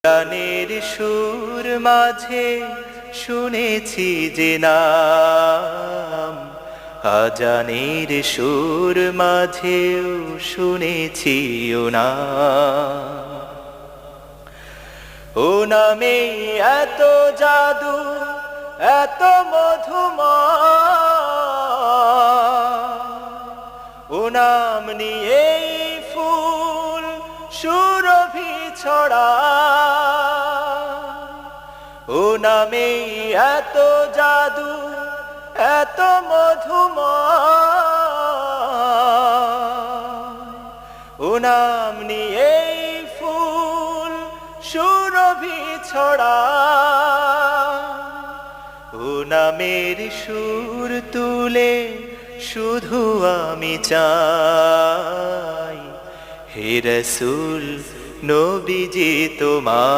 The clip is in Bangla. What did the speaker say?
গানের সুর মাঝে শুনেছি যে নাম, আজানের সুর মাঝেও শুনেছি ও নাম। ও নামে এত জাদু, এত মধুময়, ও নাম নিয়েই ফুল সুরভি ছড়ায়। ও নামে এত জাদু, এত মধুময়, ও নাম নিয়েই ফুল সুরভি ছড়ায়। ও নামের সুর তুলে শুধু আমি চাই, হে রাসূল নবীজি তোমার